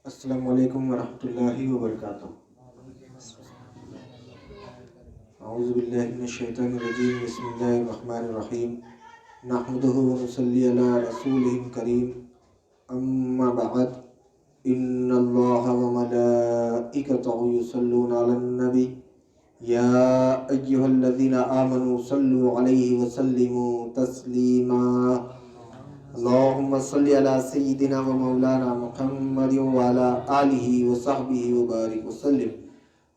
السلام علیکم ورحمۃ اللہ وبرکاتہ۔ اعوذ باللہ من الشیطان الرجیم، بسم اللہ الرحمن الرحیم، نحمدہ ونصلی علی رسولہ الکریم، اما بعد، ان اللہ وملائکتہ یصلون علی النبی یا ایہا الذین آمنوا صلوا علیہ وسلموا تسلیما۔ اللہم صلی علی سیدنا و مولانا محمد وعلی آلہ وصحبہ وبارک وسلم۔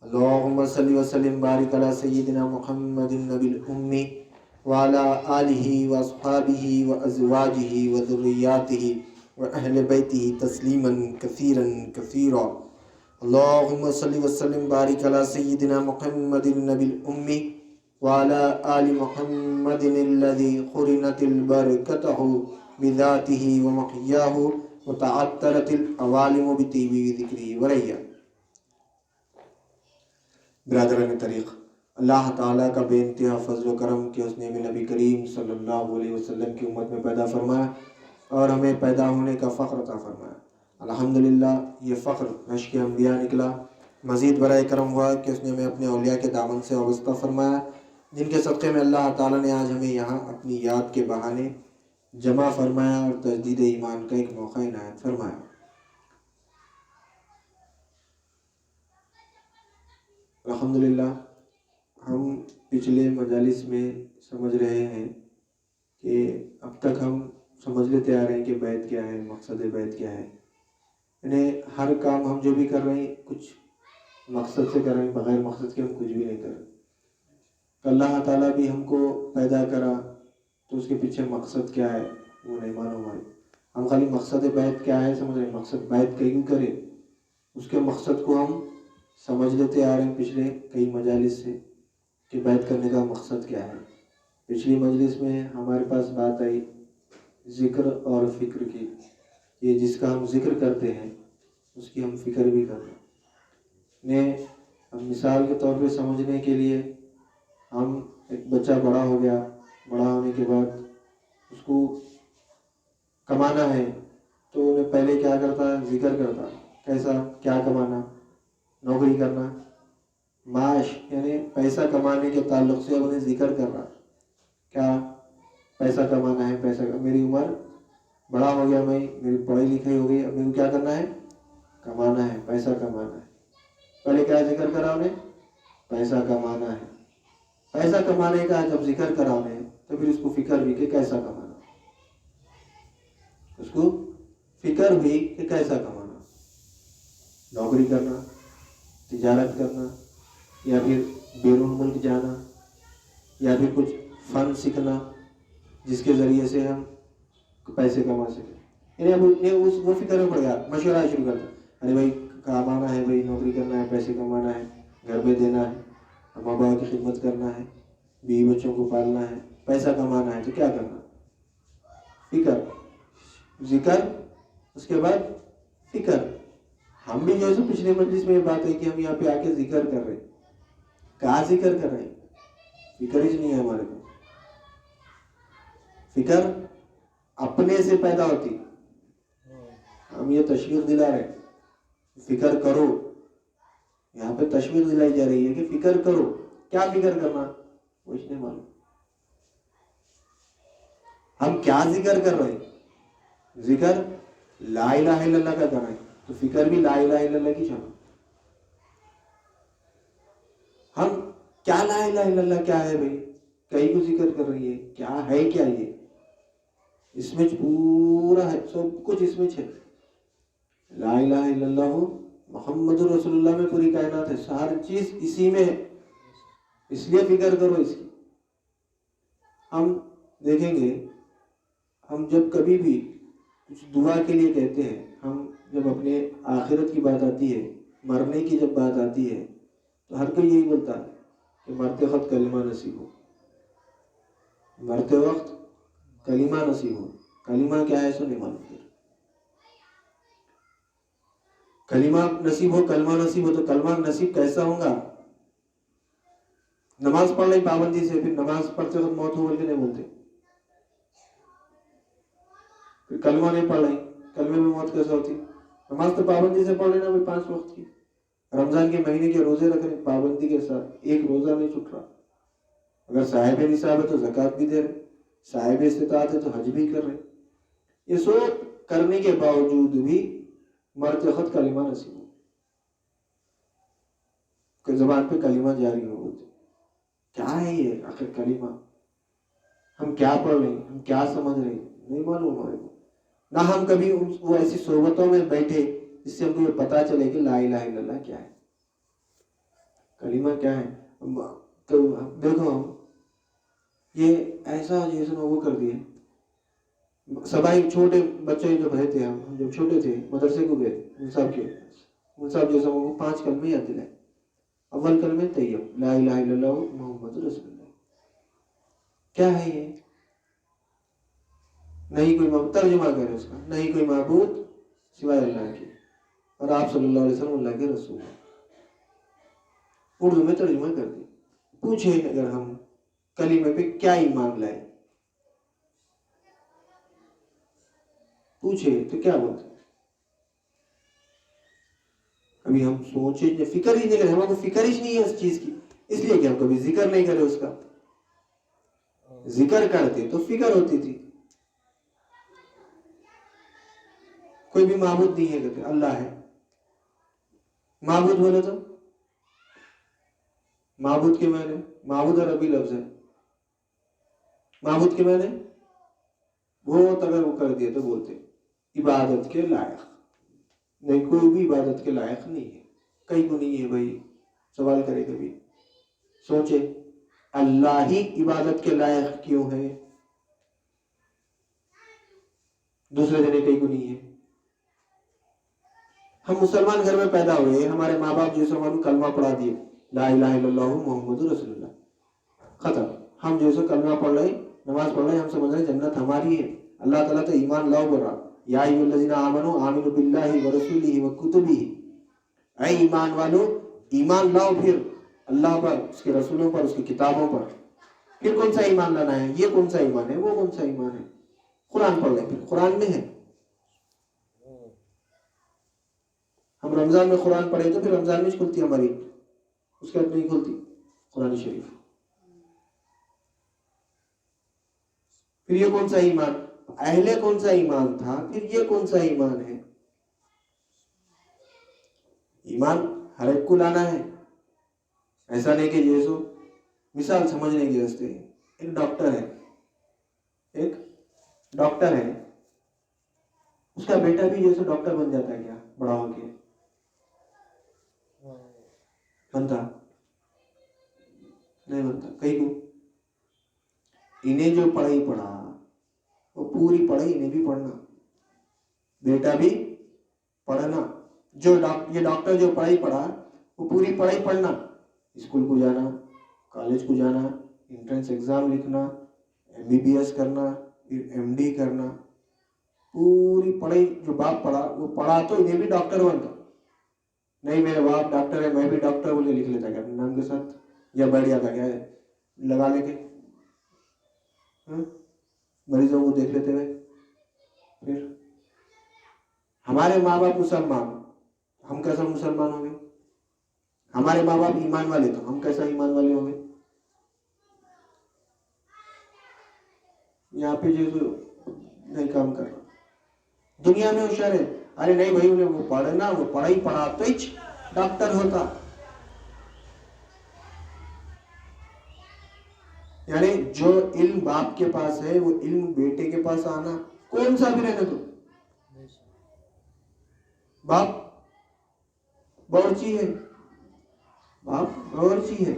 اللہم صلی وسلم بارک علی سیدنا محمد النبی الامی وعلی آلہ واصحابہ وازواجہ وذریاتہ واہل بیتہ تسلیما کثیرا کثیرا۔ اللہم صلی وسلم بارک علی سیدنا محمد النبی الامی وعلی آل محمد الذی قرنت البرکتہ بذاتہ ومحیاہ وتعطرت العوالم بطیب ذکرہ وریا۔ برادران طریق، اللہ تعالیٰ کا بے انتہا فضل و کرم کہ اس نے ہمیں نبی کریم صلی اللہ علیہ وسلم کی امت میں پیدا فرمایا اور ہمیں پیدا ہونے کا فخر عطا فرمایا۔ الحمدللہ یہ فخر رشک انبیاء نکلا۔ مزید برائے کرم ہوا کہ اس نے ہمیں اپنے اولیاء کے دامن سے وابستہ فرمایا، جن کے صدقے میں اللہ تعالیٰ نے آج ہمیں یہاں اپنی یاد کے بہانے جمع فرمایا اور تجدید ایمان کا ایک موقع عنایت فرمایا۔ الحمدللہ ہم پچھلے مجالس میں سمجھ رہے ہیں کہ اب تک ہم سمجھ لیتے آ رہے ہیں کہ بیعت کیا ہے، مقصد بیعت کیا ہے۔ یعنی ہر کام ہم جو بھی کر رہے ہیں کچھ مقصد سے کر رہے ہیں، بغیر مقصد کے ہم کچھ بھی نہیں کر رہے۔ کہ اللہ تعالیٰ بھی ہم کو پیدا کرا تو اس کے پیچھے مقصد کیا ہے وہ نہیں معلوم ہے۔ ہم خالی مقصد بیعت کیا ہے سمجھ رہے ہیں، مقصد بیعت کیوں کرے اس کے مقصد کو ہم سمجھ لیتے آ رہے ہیں پچھلے کئی مجالس سے کہ بیعت کرنے کا مقصد کیا ہے۔ پچھلی مجلس میں ہمارے پاس بات آئی ذکر اور فکر کی، یہ جس کا ہم ذکر کرتے ہیں اس کی ہم فکر بھی کرتے ہیں۔ ہم مثال کے طور پہ سمجھنے کے لیے، ہم ایک بچہ بڑا ہو گیا، بڑا ہونے کے بعد اس کو کمانا ہے تو انہیں پہلے کیا کرتا ہے، ذکر کرتا۔ کیسا، کیا کمانا، نوکری کرنا، معاش یعنی پیسہ کمانے کے تعلق سے اب انہیں ذکر کر رہا، کیا پیسہ کمانا ہے، پیسہ میری عمر بڑا ہو گیا، میری پڑھائی لکھائی ہو گئی، اب میرے کو کیا کرنا ہے، کمانا ہے، پیسہ کمانا ہے۔ پہلے کیا ذکر کرا انہیں، پیسہ کمانا ہے۔ پیسہ کمانے کا جب ذکر کرا انہیں تو پھر اس کو فکر بھی کہ کیسا کمانا، اس کو فکر ہوئی کہ کیسا کمانا، نوکری کرنا، تجارت کرنا، یا پھر بیرون ملک جانا، یا پھر کچھ فن سیکھنا جس کے ذریعے سے ہم پیسے کما سکیں۔ یعنی وہ فکر میں پڑ گیا، مشورہ شروع کرتا، ارے بھائی کمانا ہے، بھائی نوکری کرنا ہے، پیسے کمانا ہے، گھر میں دینا ہے، ماں باپ کی خدمت کرنا ہے، بیوی بچوں کو پالنا ہے، پیسہ کمانا ہے تو کیا کرنا، فکر، ذکر، اس کے بعد فکر۔ ہم بھی جو ہے پچھلے مجلس میں یہ بات ہے کہ ہم یہاں پہ آ کے ذکر کر رہے ہیں، کہاں ذکر کر رہے ہیں، فکر ہی نہیں ہے ہمارے کو۔ فکر اپنے سے پیدا ہوتی، ہم یہ تشویق دلا رہے ہیں فکر کرو، یہاں پہ تشویق دلائی جا رہی ہے کہ فکر کرو۔ کیا فکر کرنا وہ اس نے معلوم، ہم کیا ذکر کر رہے ہیں، ذکر لا الہ الا اللہ کا کر رہے ہیں تو فکر بھی لا الہ الا اللہ کی شامل۔ ہم کیا لا الہ الا اللہ کیا ہے بھائی، کئی کو ذکر کر رہی ہے، کیا ہے، کیا یہ اس میں پورا ہے، سب کچھ اس میں ہے۔ لا الہ الا اللہ محمد رسول اللہ میں پوری کائنات ہے، ہر چیز اسی میں ہے، اس لیے فکر کرو اس کی۔ ہم دیکھیں گے، ہم جب کبھی بھی کچھ دعا کے لیے کہتے ہیں، ہم جب اپنے آخرت کی بات آتی ہے، مرنے کی جب بات آتی ہے تو ہر کوئی یہی بولتا ہے کہ مرتے وقت کلمہ نصیب ہو، مرتے وقت کلمہ نصیب ہو۔ کلمہ کیا ہے سو نہیں معلوم، کلمہ نصیب ہو، کلمہ نصیب ہو تو کلمہ نصیب کیسا ہوگا؟ نماز پڑھ لیں پابندی سے، پھر نماز پڑھتے وقت موت ہو بول کے نہیں بولتے، پھر کلمہ نہیں پڑھ رہے، کلمے میں موت کیسے ہوتی؟ نماز تو پابندی سے پڑھ لینا بھائی 5 وقت کی. رمضان کے مہینے کے روزے رکھ رہے پابندی کے ساتھ, ایک روزہ نہیں چھوٹ رہا. اگر صاحب نصاب ہے تو زکوٰۃ بھی دے رہے, صاحب استطاعت ہے تو حج بھی کر رہے. یہ سب کرنے کے باوجود بھی مرتے وقت کلمہ نصیب ہو کہ زبان پہ کلمہ جاری ہو. کیا ہے یہ آخر کلمہ؟ ہم کیا پڑھ رہے ہیں, ہم کیا سمجھ رہے ہیں, نہیں معلوم ہمارے کو. نہ ہم کبھی وہ ایسی صحبتوں میں بیٹھے جس سے ہم کو یہ پتا چلے کہ لا الہ الا اللہ کیا ہے, کلمہ کیا ہے. تو دیکھو یہ ایسا جیسے وہ کر دیے. سبائی چھوٹے بچے جب رہتے, ہم جب چھوٹے تھے مدرسے کو گئے, ان صاحب جیسا وہ 5 کلمے یاد دلائے. اول کلمے طیب لا الہ الا اللہ محمد رسول اللہ. کیا ہے یہ؟ نہیں کوئی ترجمہ کرے اس کا, نہیں کوئی معبود سوائے اللہ کے, اور آپ صلی اللہ علیہ وسلم اللہ کے رسول. اردو میں ترجمہ کر دی. پوچھے اگر ہم کلمے پہ کیا ایمان لائے, پوچھے تو کیا بولتے؟ ابھی ہم سوچے, فکر ہی نہیں کرے, ہمارے کو فکر ہی نہیں ہے اس چیز کی, اس لیے کہ ہم کبھی ذکر نہیں کرے اس کا. ذکر کرتے تو فکر ہوتی تھی. کوئی بھی معبود نہیں ہے کہتے اللہ ہے. معبود بولے تو معبود کے معنی, معبود عربی لفظ ہے. معبود کے معنی بہت اگر وہ کر دیے تو بولتے عبادت کے لائق. نہیں, کوئی بھی عبادت کے لائق نہیں ہے, کہیں کو نہیں ہے بھائی. سوال کرے کبھی, سوچے اللہ ہی عبادت کے لائق کیوں ہے, دوسرے جنے کہیں کو نہیں ہے. ہم مسلمان گھر میں پیدا ہوئے, ہمارے ماں باپ جیسے ہمارے کلمہ پڑھا دیے لا الہ الا اللہ محمد رسول اللہ, ختم. ہم جیسے کلمہ پڑھ رہے, نماز پڑھ رہے, ہم سمجھ رہے جنت ہماری ہے. اللہ تعالیٰ تو ایمان لاؤ بول رہا, یا ایھا الذین آمنوا آمنوا باللہ ورسولہ وکتبہ. اے ایمان والو ایمان لاؤ پھر اللہ پر, اس کے رسولوں پر, اس کی کتابوں پر. پھر کون سا ایمان لانا ہے؟ یہ کون سا ایمان ہے, وہ کون سا ایمان ہے. قرآن پڑھ لیں, پھر قرآن میں ہے. ہم رمضان میں قرآن پڑھے تو پھر رمضان میں کھلتی ہماری, اس کے بعد نہیں کھلتی قرآن شریف. پھر یہ کون سا ایمان, اہل کون سا ایمان تھا, پھر یہ کون سا ایمان ہے. ایمان ہر ایک کو لانا ہے, ایسا نہیں کہ جیسو مثال سمجھنے کی راستے. ایک ڈاکٹر ہے, اس کا بیٹا بھی جیسے ڈاکٹر بن جاتا ہے کیا بڑا ہو کے؟ بنتا نہیں بنتا. کہیں کو انہیں جو پڑھائی پڑھا وہ پوری پڑھائی انہیں بھی پڑھنا, بیٹا بھی پڑھنا. جو یہ ڈاکٹر جو پڑھائی پڑھا وہ پوری پڑھائی پڑھنا, اسکول کو جانا, کالج کو جانا, انٹرنس ایگزام لکھنا, MBBS کرنا, پھر MD کرنا. پوری پڑھائی جو باپ پڑھا وہ پڑھا تو انہیں بھی ڈاکٹر بنتا. نہیں میرے باپ ڈاکٹر ہے میں بھی ڈاکٹر بول کے لکھ لیتا کیا اپنے نام کے ساتھ, یا بیٹھ جاتا کیا ہے لگا لے کے مریضوں کو دیکھ لیتے ہوئے. پھر ہمارے ماں باپ مسلمان, ہم کیسا مسلمان ہوں گے؟ ہمارے ماں باپ ایمان والے تو ہم کیسا ایمان والے ہوں گے؟ یہاں پہ جو نہیں کام کر رہا, دنیا میں ہوشیار ہے. ارے نہیں بھائی انہیں وہ پڑھنا, وہ پڑھائی پڑھا تو ہی ڈاکٹر ہوتا. یعنی جو علم باپ کے پاس ہے وہ علم بیٹے کے پاس آنا, کون سا بھی رہنے تو. باپ باورچی ہے, باپ باورچی ہے,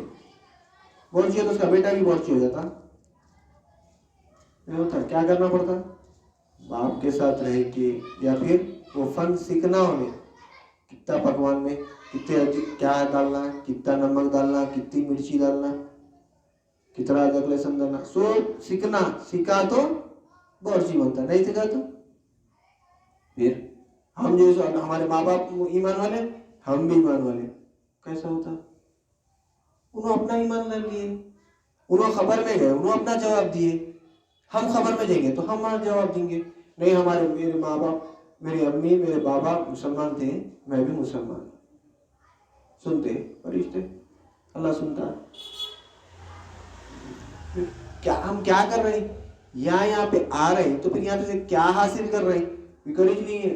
باورچی ہے تو اس کا بیٹا بھی باورچی ہو جاتا نہیں ہوتا. کیا کرنا پڑتا؟ باپ کے ساتھ رہ کے, یا پھر وہ فن سیکھنا انہیں, کتنا پکوان میں کتنے کیا ڈالنا, کتنا نمک ڈالنا, کتنی مرچی ڈالنا, کتنا ادرک لہسن ڈالنا, سب سیکھنا. سیکھا تو باورچی بنتا, نہیں سیکھا تو پھر ہم جو ہمارے ماں باپ ایمان والے, ہم بھی ایمان والے. کیسا ہوتا؟ انہوں اپنا ایمان لے لیے, انہوں خبر میں گئے, انہوں اپنا جواب دیے. ہم خبر میں جائیں گے تو ہم ہمارا جواب دیں گے. نہیں ہمارے میرے ماں باپ میری امی میرے بابا مسلمان تھے، میں بھی مسلمان، سنتے فرشتے، اللہ سنتا ہے۔ ہم کیا کر رہے ہیں؟ یہاں پہ آ رہے ہیں تو پھر یہاں سے کیا حاصل کر رہے ہیں؟ فکر ہی نہیں ہے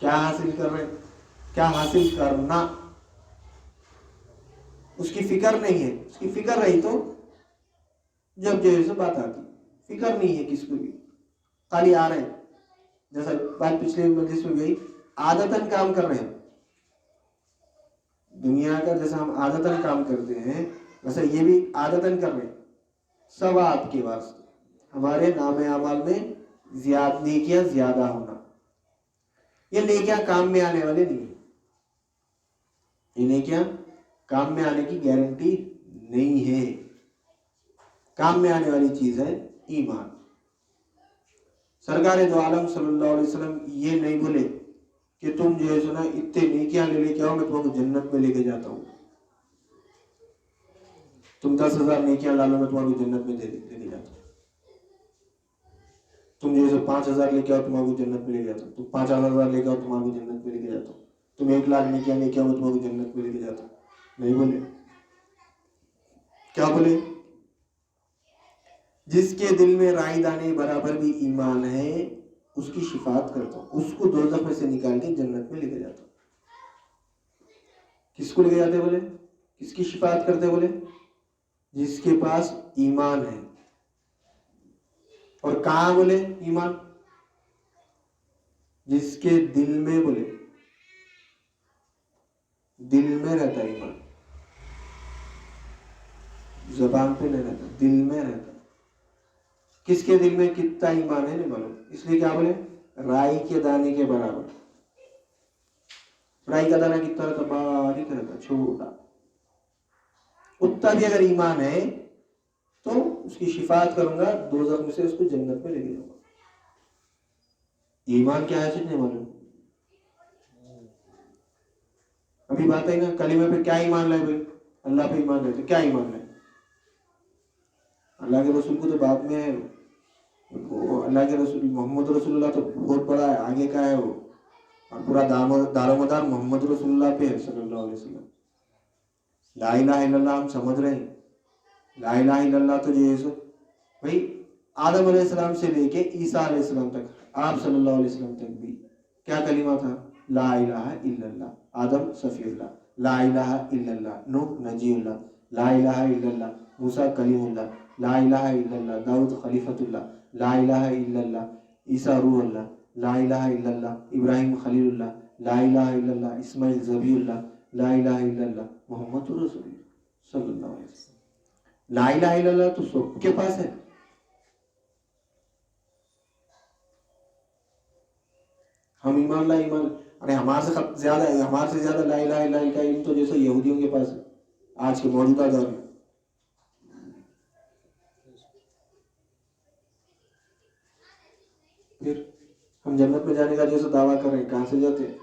کیا حاصل کر رہے ہیں، کیا حاصل کرنا، اس کی فکر نہیں ہے۔ اس کی فکر رہی تو جب جو ہے بات آتی، فکر نہیں ہے کس کو بھی، خالی آ رہے ہیں۔ جیسا بات پچھلے مجلس میں گئی، عادتاً کام کر رہے ہیں دنیا کا، جیسا ہم عادتاً کام کرتے ہیں ویسا یہ بھی عادتاً کر رہے ہیں، سب آپ کے واسطے، ہمارے نام اعمال میں نیکیاں زیادہ ہونا۔ یہ نیکیاں کام میں آنے والے نہیں ہیں، یہ نیکیاں کام میں آنے کی گارنٹی نہیں ہے۔ کام میں آنے والی چیز ہے ایمان۔ سرکار دو عالم صلی اللہ علیہ وسلم یہ نہیں بولے کہ تم جو ہے سنا اتنے نیکیاں لے کے آؤ، میں تمہیں جنت میں لے کے جاتا ہوں، تم 10,000 نیکیاں لا لو، میں تمہیں جنت میں لے کے جاتا ہوں، تم جو ہے 5,000 لے کے آؤ، تمہیں جنت میں لے کے جاتا ہوں، تم 5,000 لے کے آؤ، تمہیں جنت میں لے کے جاتا ہوں، تم 1,00,000 نیکیاں لے کے آؤ، میں تمہیں جنت میں لے کے جاتا ہوں۔ نہیں بولے، کیا بولے؟ جس کے دل میں رائی دانے برابر بھی ایمان ہے اس کی شفاعت کرتا ہوں، اس کو دوزخ میں سے نکال کے جنت میں لے کے جاتا ہوں۔ کس کو لے کے جاتے بولے؟ کس کی شفاعت کرتے بولے؟ جس کے پاس ایمان ہے۔ اور کہاں بولے ایمان؟ جس کے دل میں، بولے دل میں رہتا ہے ایمان، زبان پہ نہیں رہتا، دل میں رہتا۔ کس کے دل میں کتنا ایمان ہے نہیں معلوم، اس لیے کیا بولے؟ رائی کے دانے کے برابر۔ رائی کا دانہ کتنا رہتا؟ باریک رہتا، چھوٹا، اتنا بھی اگر ایمان ہے تو اس کی شفاعت کروں گا، دوزخ میں سے اس کو جنت میں لے کے جاؤں گا۔ ایمان کیا ہے سچ نہیں معلوم۔ ابھی بات ہے نا کلمے پہ کیا ایمان لائے بھائی؟ اللہ پہ ایمان لائے تو کیا ایمان لائے؟ اللہ کے رسول کو تو بعد میں ہے، وہ اللہ کے رسول محمد رسول اللہ تو بہت بڑا ہے، آگے کا ہے وہ، اور پورا دار و مدار محمد رسول اللہ پہ ہے صلی اللہ علیہ وسلم۔ لا الہ الا اللہ ہم سمجھ رہے ہیں، لا الہ الا اللہ تو جو ہے سو بھائی آدم علیہ السلام سے لے کے عیسیٰ علیہ السلام تک، آپ صلی اللہ علیہ وسلم تک بھی کیا کلمہ تھا؟ لا الہ الا اللہ۔ آدم صفی اللہ، لا الہ الا اللہ، نوح نجی اللہ، لا الہ الا اللہ، موسیٰ کلیم اللہ، لا الہ الا اللہ، داؤد خلیفۃ اللہ، لا الہ الا اللہ، عیسیٰ روح اللہ، لا الہ الا اللہ، ابراہیم خلیل اللہ، لا الہ الا اللہ، اسماعیل ذبیح اللہ، لا الہ الا اللہ، محمد رسول اللہ صلی اللہ علیہ وسلم۔ لا الہ الا اللہ تو سب کے پاس ہے۔ ہم ایمان لا ایمان، ارے ہمارے سے زیادہ لا الہ الا اللہ کا علم تو جیسے یہودیوں کے پاس ہے آج کے موجودہ دور میں۔ پھر ہم جنت میں جانے کا جیسے دعویٰ کر رہے ہیں، کہاں سے جاتے ہیں؟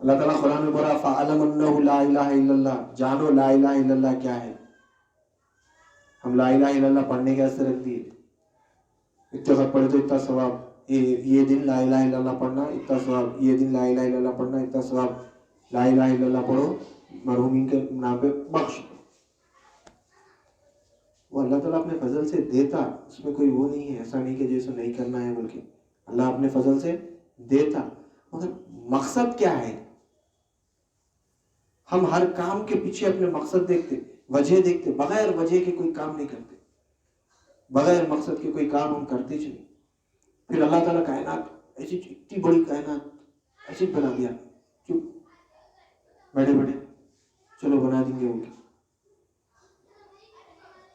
اللہ تعالیٰ قرآن میں بولا فَعَلَمْ أَنَّهُ لَا إِلَهَ إِلَّا اللَّهُ، جانو لا الہ الا اللہ کیا ہے۔ ہم لا الہ الا اللہ پڑھنے کے واسطے رکھ دیے، اتنے وقت پڑھے تو اتنا ثواب، یہ دن لا الہ الا اللہ پڑھنا اتنا ثواب، یہ دن لا الہ الا اللہ پڑھنا اتنا ثواب، لا الہ الا اللہ پڑھو مرحومین کے نام پہ بخش۔ وہ اللہ تعالیٰ اپنے فضل سے دیتا، اس میں کوئی وہ نہیں ہے، ایسا نہیں کہ جیسے نہیں کرنا ہے بلکہ اللہ اپنے فضل سے دیتا، مگر مقصد کیا ہے؟ ہم ہر کام کے پیچھے اپنے مقصد دیکھتے، وجہ دیکھتے، بغیر وجہ کے کوئی کام نہیں کرتے، بغیر مقصد کے کوئی کام ہم کرتے چلے۔ پھر اللہ تعالیٰ کائنات ایسی اتنی بڑی کائنات ایسی بنا دیا، چپ بیٹھے بیٹھے چلو بنا دیں گے وہ۔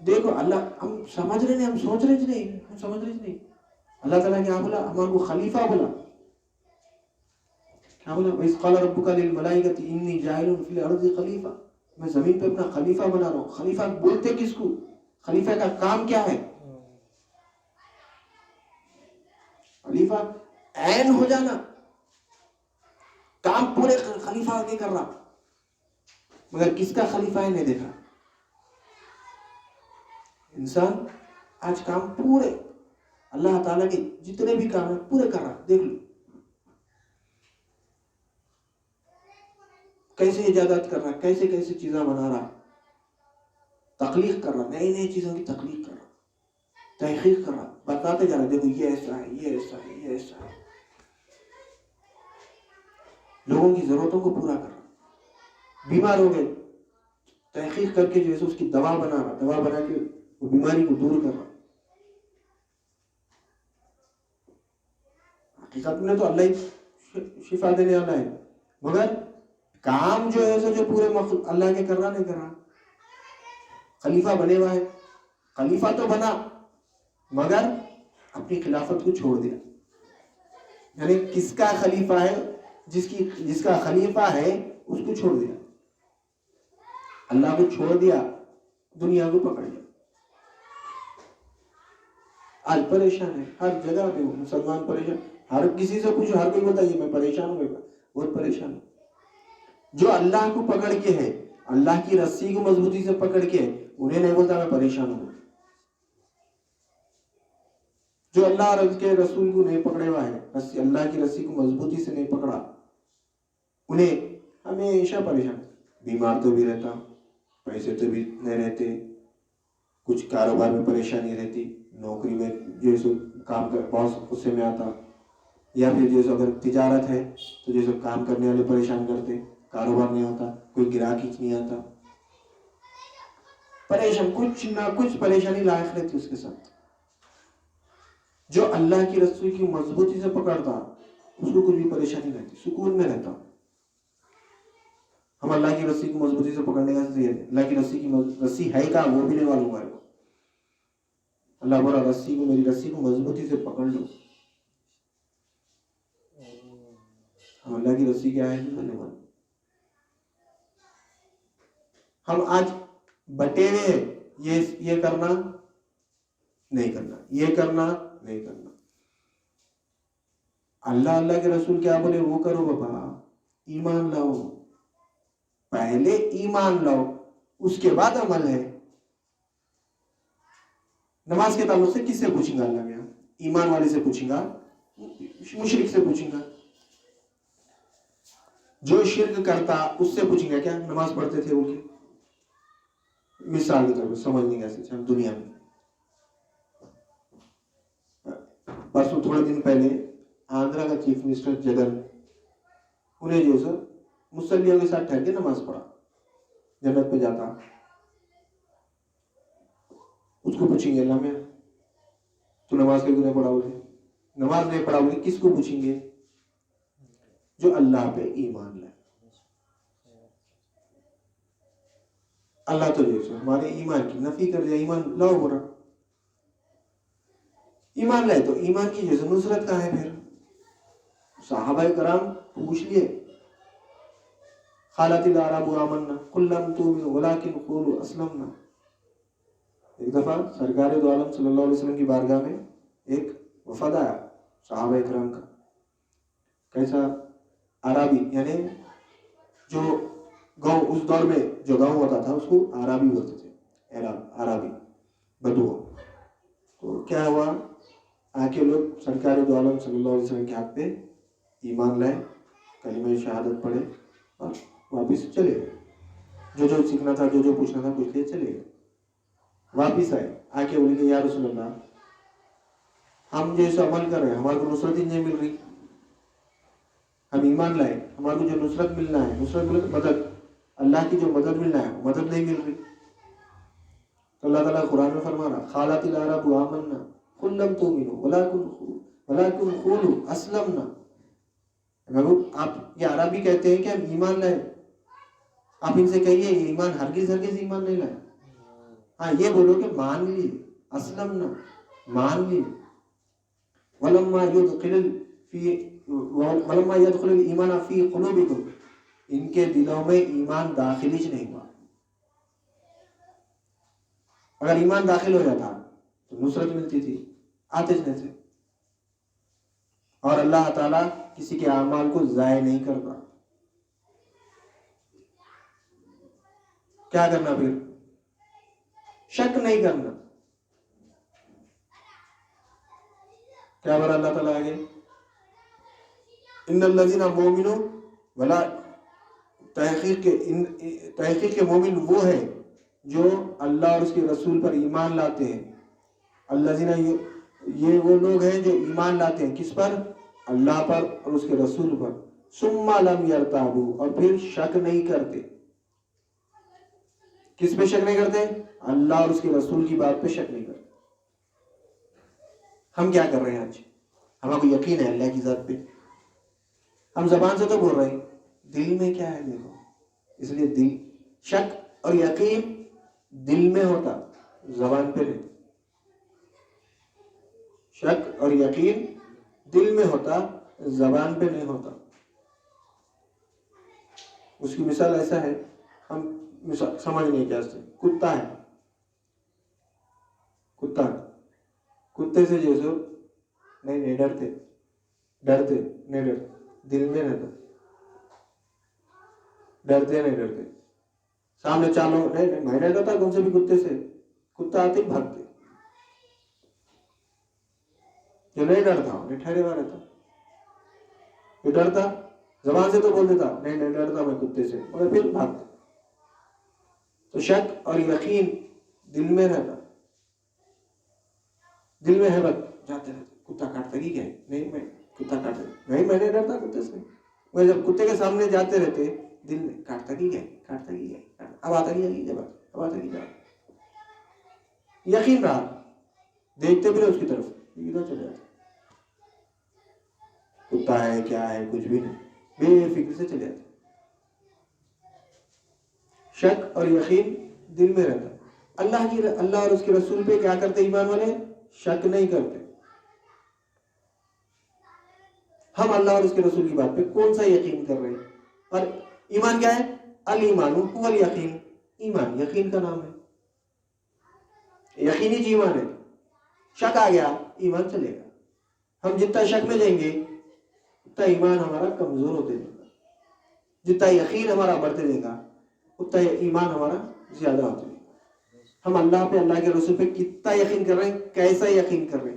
دیکھو اللہ، ہم سمجھ رہے نہیں، ہم سوچ رہے نہیں، ہم سمجھ رہے نہیں۔ اللہ تعالیٰ کیا بولا؟ ہمارے کو خلیفہ بولا، کیا بولا؟ وَإِذْ قَالَ رَبُّكَ لِلْمَلَائِكَةِ إِنِّي جَاعِلٌ فِي الْأَرْضِ خَلِيفَةً، میں زمین پہ اپنا خلیفہ بنا رہا ہوں۔ خلیفہ بولتے کس کو؟ خلیفہ کا کام کیا ہے؟ خلیفہ عین ہو جانا، کام پورے خلیفہ آگے کر رہا، مگر کس کا خلیفہ ہے نہیں دیکھا۔ انسان آج کام پورے اللہ تعالیٰ کے جتنے بھی کام ہیں پورے کر رہا. دیکھ لو کیسے ایجادات کر رہا، کیسے کیسے چیزیں بنا رہا، تخلیق کر رہا، نئی نئی چیزوں کی تخلیق کر رہا، تحقیق کر رہا، بتاتے جا رہا دیکھو یہ ایسا ہے، یہ ایسا ہے، یہ ایسا ہے. لوگوں کی ضرورتوں کو پورا کر رہا. بیمار ہو گئے تحقیق کر کے جو ہے اس کی دوا بنا رہا، دوا بنا کے وہ بیماری کو دور کر رہا. حقیقت میں تو اللہ ہی شفا دینے والا ہے، مگر کام جو ہے جو پورے اللہ کے کر رہا نہیں کر رہا. خلیفہ بنے ہوا ہے، خلیفہ تو بنا مگر اپنی خلافت کو چھوڑ دیا. یعنی کس کا خلیفہ ہے؟ جس کا خلیفہ ہے اس کو چھوڑ دیا، اللہ کو چھوڑ دیا، دنیا کو پکڑ لیا. آج پریشان ہے ہر جگہ پہ، مسلمان پریشان. ہر کسی سے پوچھو، ہر کوئی بتائیے میں پریشان ہوں، بہت پریشان ہوں. جو اللہ کو پکڑ کے ہے، اللہ کی رسی کو مضبوطی سے پکڑ کے ہے، انہیں نہیں بولتا میں پریشان ہوں. جو اللہ اور اس کے رسول کو نہیں پکڑے ہوا ہے، اللہ کی رسی کو مضبوطی سے نہیں پکڑا، انہیں ہمیشہ پریشان. بیمار تو بھی رہتا، پیسے تو بھی نہیں رہتے، کچھ کاروبار میں پریشانی رہتی، نوکری میں جو سو کام کر باس غصے میں آتا، یا پھر جو سو اگر تجارت ہے تو جو سو کام کرنے والے پریشان کرتے، کاروبار نہیں ہوتا، کوئی گراہک ہی نہیں آتا، پریشان، کچھ نہ کچھ پریشانی لاحق رہتی اس کے ساتھ. جو اللہ کی رسول کی مضبوطی سے پکڑتا اس کو کچھ بھی پریشانی نہیں رہتی، سکون میں رہتا. ہم اللہ کی رسی کو مضبوطی سے پکڑنے کا ذریعہ ہے. اللہ کی رسی ہے کہاں وہ بھی نہیں معلوم ہے. اللہ بولا رسی کو، میری رسی کو مضبوطی سے پکڑ لو. ہم اللہ کی رسی کیا ہے نہیں معلوم. ہم آج بٹے ہوئے یہ کرنا نہیں کرنا، یہ کرنا نہیں کرنا. اللہ کے رسول کیا بولے وہ کرو بابا. ایمان لاؤ، پہلے ایمان لاؤ، اس کے بعد عمل ہے. نماز کے تعلق سے کس سے پوچھیں گا اللہ میاں؟ ایمان والے سے پوچھیں گا، مشرک سے پوچھیں گا. جو شرک کرتا اس سے پوچھیں گا کیا نماز پڑھتے تھے وہ کی؟ مثال کے طور پر سمجھنے کیسے ہم دنیا میں پرسوں تھوڑے دن پہلے آندھرا کا چیف منسٹر جگن، انہیں جو سو مسلیوں کے ساتھ ٹھہر کے نماز پڑھا، جنت پہ جاتا. اس کو پوچھیں گے اللہ میں تو نماز کے گناہ پڑھا ہوگی؟ نماز نہیں پڑھا ہوگی کس کو پوچھیں گے؟ جو اللہ پہ ایمان لائے. اللہ تو جو ہمارے ایمان کی نفی کر دیا، ایمان لاؤ برا. ایمان لائے تو ایمان کی جیسے نصرت کہاں ہے؟ پھر صحابہ کرام پوچھ لیے، قالت الاعراب آمنا قل لم تؤمنوا ولكن قولوا اسلمنا. ایک دفعہ سرکار دو عالم صلی اللہ علیہ وسلم کی بارگاہ میں ایک وفد آیا صحابہ کرام کا. کیسا؟ عربی، یعنی جو گاؤں، اس دور میں جو گاؤں ہوتا تھا اس کو عربی بولتے تھے، عربی بدو. تو کیا ہوا، آ کے لوگ سرکار دو عالم صلی اللہ علیہ وسلم کے ہاتھ پہ ایمان لائے، کلمہ شہادت پڑھے اور واپس چلے گئے. جو سیکھنا تھا، جو پوچھنا تھا پوچھ لیے چلے گئے. واپس آئے، آ کے بولے کہ یا رسول اللہ ہم جیسے عمل کر رہے ہیں ہمارے کو نصرت ہی نہیں مل رہی. ہم ایمان لائے، ہمارے کو جو نصرت ملنا ہے، نصرت مل مدد، اللہ کی جو مدد ملنا ہے مدد نہیں مل رہی. تو اللہ تعالیٰ قرآن میں فرما رہا قالت الاعراب آمنا قل لم تؤمنوا ولكن قولوا اسلمنا. آپ یہ عربی کہتے ہیں کہ ہم ایمان لائے، آپ ان سے کہیے ایمان ہرگز ایمان نہیں لائے. ہاں یہ بولو کہ مان لیے، اسلمنا مان لیے. ولما يدخل الایمان فی قلوبکم، ان کے دلوں میں ایمان داخل ہی نہیں ہوا. اگر ایمان داخل ہو جاتا تو نصرت ملتی تھی، آتش نہیں تھے. اور اللہ تعالیٰ کسی کے اعمال کو ضائع نہیں کرتا. کیا کرنا پھر؟ شک نہیں کرنا. کیا بولا اللہ تعالیٰ آگے؟ ان الذین مومنوں ولا، تحقیق کے مومن وہ ہے جو اللہ اور اس کے رسول پر ایمان لاتے ہیں. الذین، یہ وہ لوگ ہیں جو ایمان لاتے ہیں کس پر؟ اللہ پر اور اس کے رسول پر. ثم لم یرتابوا، اور پھر شک نہیں کرتے. کس پہ شک نہیں کرتے؟ اللہ اور اس کے رسول کی بات پہ شک نہیں کرتے. ہم کیا کر رہے ہیں آج؟ ہمیں کو یقین ہے اللہ کی ذات پہ، ہم زبان سے تو بول رہے ہیں، دل میں کیا ہے دیکھو. اس لیے دل، شک اور یقین دل میں ہوتا، زبان پہ نہیں. شک اور یقین دل میں ہوتا، زبان پہ نہیں ہوتا. اس کی مثال ایسا ہے، ہم سمجھ نہیں کیسے. کتا ہے، کتا، کتے سے جیسے نہیں ڈرتے نہیں ڈرتے، دل میں رہتا. ڈرتے نہیں ڈرتے، سامنے چالو نہیں میں نہیں ڈرتا کون سے بھی کتے سے. کتا آتے ہی بھاگتے. جو نہیں ڈرتا نہیں ٹھہرے ہوا رہتا. جو ڈرتا زبان سے تو بول دیتا نہیں ڈرتا میں کتے سے، مگر پھر بھاگتا. تو شک اور یقین دل میں رہتا، دل میں ہے بس جاتے رہتے. کتا کاٹتا ہی کیا ہے؟ نہیں میں کتا کاٹتا نہیں، میں نہیں ڈرتا کتے سے. وہ جب کتے کے سامنے جاتے رہتے دل میں کاٹتا کی گئے، کاٹتا کی گئے، اب آتا کی جائے جب اب آتا کی جائے. یقین رہا، دیکھتے بھی رہے اس کی طرف، ادھر چلے جاتے. کتا ہے کیا ہے کچھ بھی نہیں، بے فکر سے چلے جاتے. شک اور یقین دل میں رہتا. اللہ اور اس کے رسول پہ کیا کرتے ایمان والے؟ شک نہیں کرتے. ہم اللہ اور اس کے رسول کی بات پہ کون سا یقین کر رہے ہیں؟ اور ایمان کیا ہے؟ الایمان هو الیقین. ایمان یقین کا نام ہے، یقینی چیز ایمان ہے. شک آ گیا ایمان چلے گا. ہم جتنا شک میں جائیں گے اتنا ایمان ہمارا کمزور ہوتے جائے گا. جتنا یقین ہمارا بڑھتے جائے گا اتنا ایمان ہمارا زیادہ ہوتا ہے. ہم اللہ پہ، اللہ کے رسول پہ کتنا یقین کر رہے ہیں، کیسا یقین کر رہے ہیں.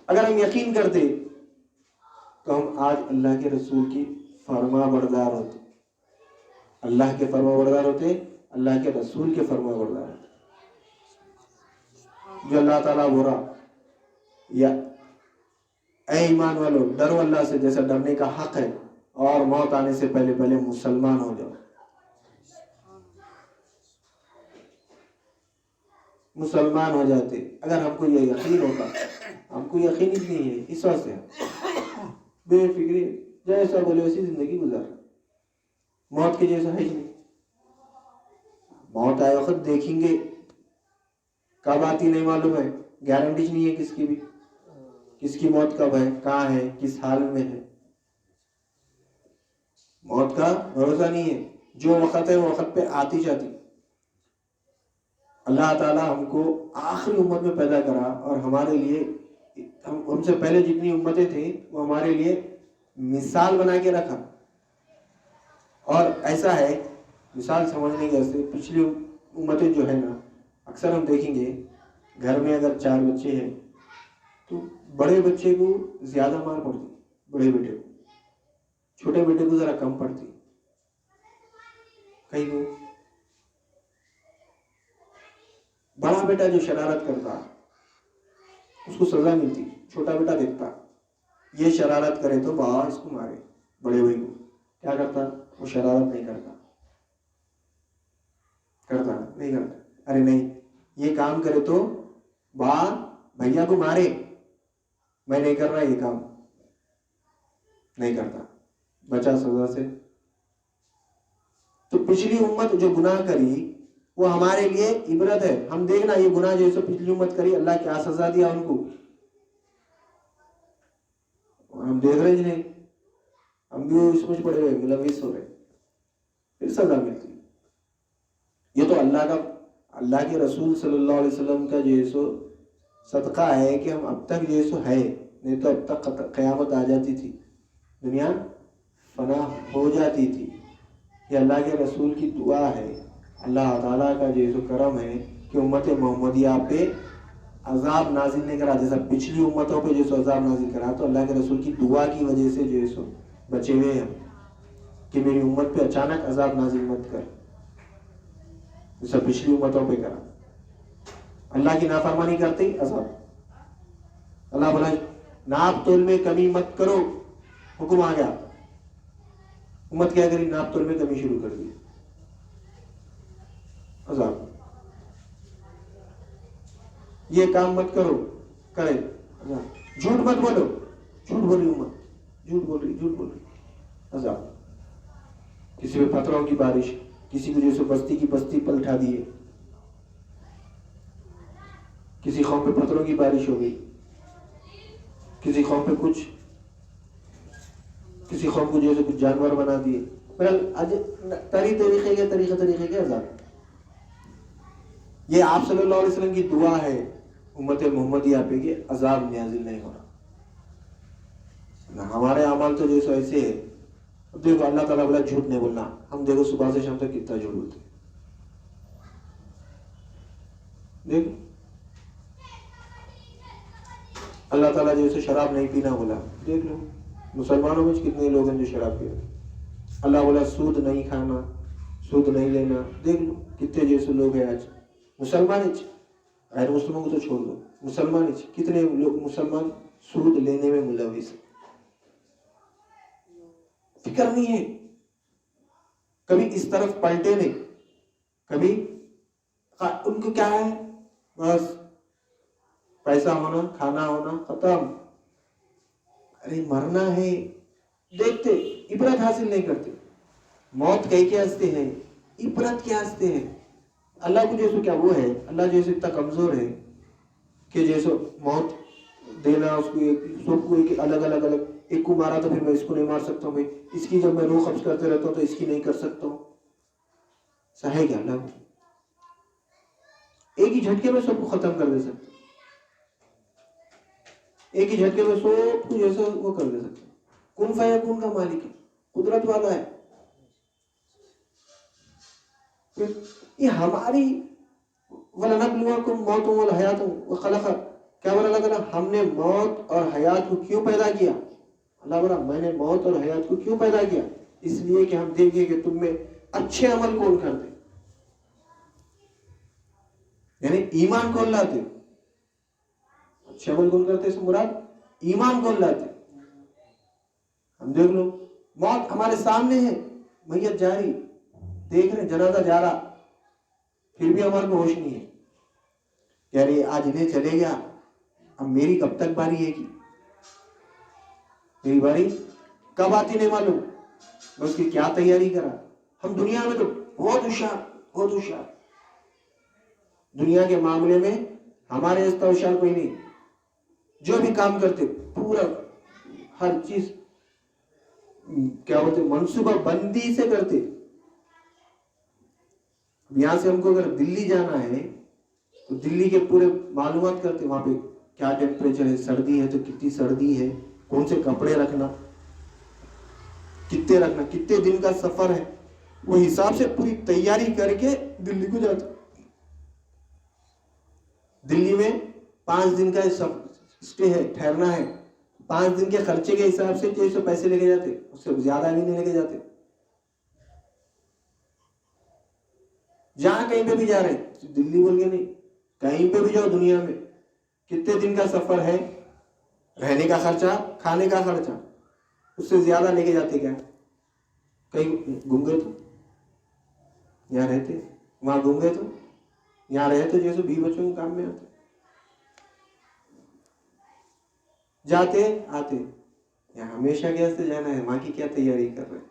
اگر ہم یقین کرتے تو ہم آج اللہ کے رسول کی فرما بردار ہوتے، اللہ کے فرما بردار ہوتے، اللہ کے رسول کے فرما بردار ہوتے. جو اللہ تعالیٰ بول رہا یا اے ایمان والو ڈرو اللہ سے جیسا ڈرنے کا حق ہے، اور موت آنے سے پہلے مسلمان ہو جاؤ. مسلمان ہو جاتے. اگر ہم کو یہ یقین ہوتا، ہم کو یقین ہی نہیں ہے، اس وجہ سے بے فکری جیسا بولے ویسی زندگی گزار. موت کے جیسا ہے ہی نہیں. موت آئے وقت دیکھیں گے، کب آتی نہیں معلوم ہے، گارنٹی نہیں ہے کس کی بھی، کس کی موت کب ہے، کہاں ہے، کس حال میں ہے. موت کا بھروسہ نہیں ہے. جو وقت ہے وہ وقت پہ آتی جاتی. اللہ تعالیٰ ہم کو آخری امت میں پیدا کرا، اور ہمارے لیے ہم سے پہلے جتنی امتیں تھیں وہ ہمارے لیے مثال بنا کے رکھا. اور ایسا ہے، مثال سمجھنے کے واسطے پچھلی امتیں جو ہے نا، اکثر ہم دیکھیں گے گھر میں اگر 4 بچے ہیں تو بڑے بچے کو زیادہ مار پڑتی، بڑے بیٹے کو. چھوٹے بیٹے کو ذرا کم پڑتی. کئی کو بڑا بیٹا جو شرارت کرتا اس کو سزا ملتی، چھوٹا بیٹا دیکھتا یہ شرارت کرے تو بابا اس کو مارے. بڑے بھائی کو کیا کرتا؟ وہ شرارت نہیں کرتا نہیں کرتا. ارے نہیں یہ کام کرے تو بھیا کو مارے، میں نہیں کر رہا یہ کام، نہیں کرتا، بچا سزا سے. تو پچھلی امت جو گناہ کری وہ ہمارے لیے عبرت ہے. ہم دیکھنا یہ گناہ جیسے پچھلی امت کری اللہ کیا سزا دیا ان کو، ہم دیکھ رہے نہیں، ہم بھی اس میں پڑے ہوئے ملوث ہو رہے، پھر سزا ملتی. یہ تو اللہ کے رسول صلی اللہ علیہ وسلم کا جیسو صدقہ ہے کہ ہم اب تک جیسو ہے، نہیں تو اب تک قیامت آ جاتی تھی، دنیا فنا ہو جاتی تھی. یہ اللہ کے رسول کی دعا ہے، اللہ تعالیٰ کا جیسو کرم ہے کہ امت محمدیہ پہ عذاب نازل نہیں کرا جیسا پچھلی امتوں پہ جو عذاب نازل کرا، تو اللہ کے رسول کی دعا کی وجہ سے جو ہے سو بچے ہوئے ہیں کہ میری امت پہ اچانک عذاب نازل مت کر جیسا پچھلی امتوں پہ کرا۔ اللہ کی نافرمانی کرتے ہی عذاب۔ اللہ بولا ناپ تول میں کمی مت کرو، حکم آ گیا، امت کیا کری؟ ناپ تول میں کمی شروع کر دی، عذاب۔ یہ کام مت کرو، کرے عذاب۔ جھوٹ مت بولو، جھوٹ بول رہی امت، جھوٹ بول رہی، عذاب۔ کسی پہ پتھروں کی بارش، کسی کو جیسے بستی کی بستی پلٹا دیے، کسی قوم پہ پتھروں کی بارش ہو گئی، کسی قوم پہ کچھ، کسی قوم کو جیسے کچھ جانور بنا دیے، طریقے کے عذاب۔ یہ آپ صلی اللہ علیہ وسلم کی دعا ہے امت محمدیہ پہ کہ عذاب نازل نہیں ہو رہا۔ ہمارے اعمال تو جیسے ایسے ہے، دیکھو اللہ تعالیٰ بولا جھوٹ نہیں بولنا، ہم دیکھو صبح سے شام تک کتنا جھوٹ بولتے، دیکھو اللہ تعالیٰ جیسے شراب نہیں پینا بولا، دیکھ لو مسلمانوں میں کتنے لوگ ہیں جو شراب پی رہے۔ اللہ بولا سود نہیں کھانا، سود نہیں لینا، دیکھ لو کتنے جیسے لوگ ہیں آج مسلمان، غیر مسلموں کو تو چھوڑ دو، مسلمان کتنے لوگ مسلمان سود لینے میں ملوث، فکر نہیں ہے، کبھی اس طرف پلٹے نہیں، کبھی ان کو کیا ہے، بس پیسہ ہونا، کھانا ہونا، ختم۔ ارے مرنا ہے، دیکھتے عبرت حاصل نہیں کرتے، موت کئی کے ہنستے ہیں، عبرت کے ہنستے ہیں۔ اللہ کو جیسے کیا وہ ہے، اللہ جیسے اتنا کمزور ہے کہ جیسے موت دینا اس کو سب کو ایک الگ، ایک کو مارا تو پھر میں اس کو نہیں مار سکتا ہوں، بھائی اس کی جب میں روح قبض کرتے رہتا ہوں تو اس کی نہیں کر سکتا ہوں، سہے گا اللہ کو؟ ایک ہی جھٹکے میں سب کو ختم کر دے سکتے، ایک ہی جھٹکے میں سب کچھ ایسا وہ کر دے سکتے۔ کن فیکون کا مالک ہے، قدرت والا ہے۔ یہ ہماری وَلَنَبْلُوَكُمْ مَوْتٌ وَالْحَيَاةٌ وَخَلَقَ، کیا بولا اللہ تعالیٰ؟ ہم نے موت اور حیات کو کیوں پیدا کیا؟ اللہ بولا میں نے موت اور حیات کو کیوں پیدا کیا؟ اس لیے کہ ہم دیکھیں کہ تم میں اچھے عمل کون کرتے، یعنی ایمان کون لاتے، اچھے عمل کون کرتے، اس مراد ایمان کون لاتے۔ ہم دیکھ لو موت ہمارے سامنے ہے، میت جاری، دیکھ رہے جنازہ جا رہا، پھر بھی ہمارے کو ہوش نہیں ہے، یار یہ آج انہیں چلے گیا، اب میری کب تک باری ہے، میری باری کب آتی نہیں معلوم، میں اس کی کیا تیاری کرا۔ ہم دنیا میں تو بہت ہوشیار، دنیا کے معاملے میں ہمارے اس طرح ہوشیار کوئی نہیں، جو بھی کام کرتے پورا ہر چیز کیا ہوتے منصوبہ بندی سے کرتے۔ یہاں سے ہم کو اگر دلی جانا ہے تو دلی کے پورے معلومات کرتے، وہاں پہ کیا ٹیمپریچر ہے، سردی ہے تو کتنی سردی ہے، کون سے کپڑے رکھنا، کتنے رکھنا، کتنے دن کا سفر ہے، وہ حساب سے پوری تیاری کر کے دلی کو جاتے۔ دلی میں 5 دن کا اسٹے ہے، ٹھہرنا ہے، 5 دن کے خرچے کے حساب سے جو پیسے لے کے جاتے، اس سے زیادہ بھی نہیں لے کے جاتے۔ جہاں کہیں پہ بھی جا رہے ہیں، دلی بول کے نہیں، کہیں پہ بھی جاؤ دنیا میں، کتنے دن کا سفر ہے، رہنے کا خرچہ، کھانے کا خرچہ، اس سے زیادہ لے کے جاتے کیا؟ کہیں گھوم گئے تو یہاں رہتے، وہاں گھوم گئے تو یہاں رہتے، جیسے بھی بچوں کے کام میں آتے، جاتے آتے، یہاں ہمیشہ کے سے جانا ہے، وہاں کی کیا تیاری کر رہے ہیں،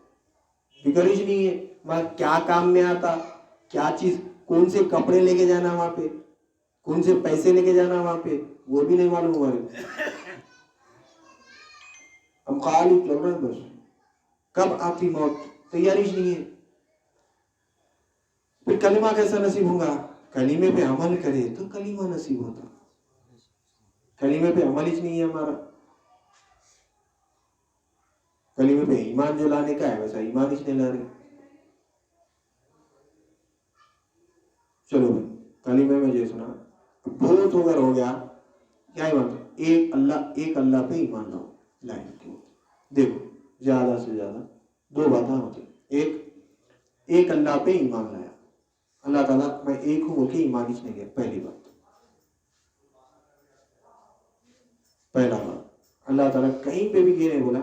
فکر ہی نہیں ہے، وہاں کیا کام میں آتا، کیا چیز، کون سے کپڑے لے کے جانا وہاں پہ، کون سے پیسے لے کے جانا وہاں پہ، وہ بھی نہیں معلوم ہمارے۔ ہم خالی چل رہے ہیں، بس کب آتی موت، تیاری ہی نہیں ہے۔ پھر کلمہ کیسا نصیب ہوگا؟ کلمے پہ عمل کرے تو کلمہ نصیب ہوتا، کلمے پہ عمل ہی نہیں ہے ہمارا، کلمے پہ ایمان جو لانے کا ہے ویسا ایمان ہی نہیں لا رہے۔ چلو بھائی کلمے میں جو سنا بہت اگر ہو گیا کیا ایمان؟ ایک اللہ پہ ایمان لاؤ. لائن کی دیکھو زیادہ سے زیادہ دو باتیں ہوتی. ایک اللہ پہ ایمان لایا. اللہ تعالیٰ میں ایک ہوں بول کے ایمان ہی نہیں گیا. پہلی بات، پہلا بات اللہ تعالیٰ کہیں پہ بھی یہ نہیں بولا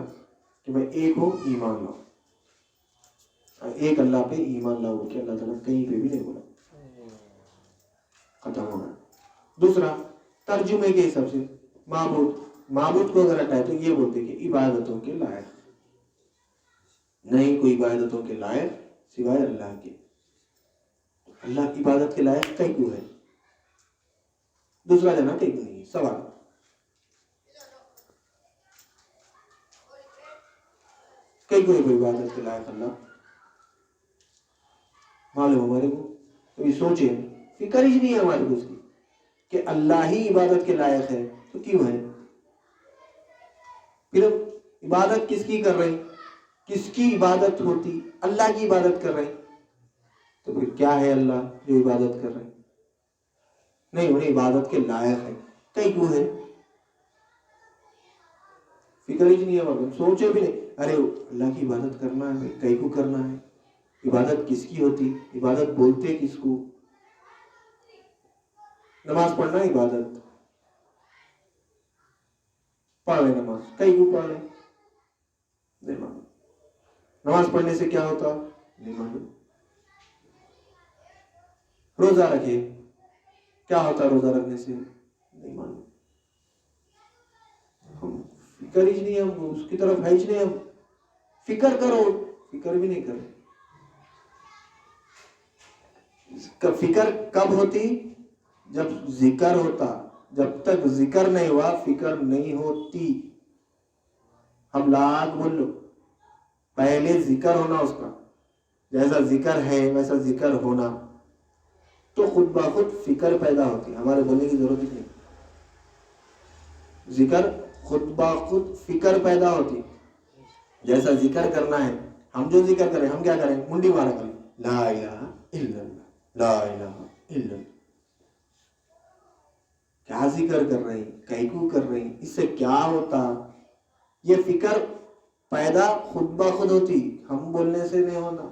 کہ میں ایک ہوں ایمان لاؤ. ایک اللہ پہ ایمان لاؤ بول کے اللہ تعالیٰ کہیں پہ بھی نہیں بولا. ختم ہوگا. دوسرا ترجمے کے حساب سے معبود کو اگر ہٹائے تو یہ بولتے کہ عبادتوں کے لائق نہیں کوئی عبادتوں کے لائق سوائے اللہ کے. اللہ کی عبادت کے لائق کئی کو ہے؟ دوسرا جانا کئی کو نہیں ہے. سوال کئی کوئی عبادت کے لائق اللہ معلوم ہمارے کو کبھی سوچے فکر ہی نہیں ہے ہمارے کو اس کی کہ اللہ ہی عبادت کے لائق ہے تو کیوں ہے؟ پھر عبادت کس کی کر رہے؟ کس کی عبادت ہوتی؟ اللہ کی عبادت کر رہے تو پھر کیا ہے اللہ جو عبادت کر رہے؟ نہیں انہیں عبادت کے لائق ہے. کئی کیوں ہے؟ فکر ہی نہیں ہے ہمارے کو. سوچے بھی نہیں ارے اللہ کی عبادت کرنا ہے کئی کو کرنا ہے. عبادت کس کی ہوتی؟ عبادت بولتے کس کو؟ نماز پڑھنا عبادت. پڑھ لے نماز کئی کو پڑھ لے نہیں معلوم. نماز پڑھنے سے کیا ہوتا نہیں معلوم. روزہ رکھے کیا ہوتا روزہ رکھنے سے نہیں معلوم. ہم فکر ہی نہیں ہم اس کی طرف ہے ہی نہیں. ہم فکر کرو فکر بھی نہیں کرو. فکر کب ہوتی؟ جب ذکر ہوتا. جب تک ذکر نہیں ہوا فکر نہیں ہوتی. ہم لاکھ بول لو پہلے ذکر ہونا اس کا جیسا ذکر ہے ویسا ذکر ہونا تو خود بخود فکر پیدا ہوتی. ہمارے بولنے کی ضرورت ہی نہیں. ذکر خود بخود فکر پیدا ہوتی. جیسا ذکر کرنا ہے ہم جو ذکر کریں ہم کیا کریں؟ منڈی مارا کریں لا الہ الا اللہ لا الہ الا اللہ. کیا ذکر کر رہے ہیں؟ کئی کو کر رہے ہیں؟ اس سے کیا ہوتا؟ یہ فکر پیدا خود بخود ہوتی. ہم بولنے سے نہیں ہونا.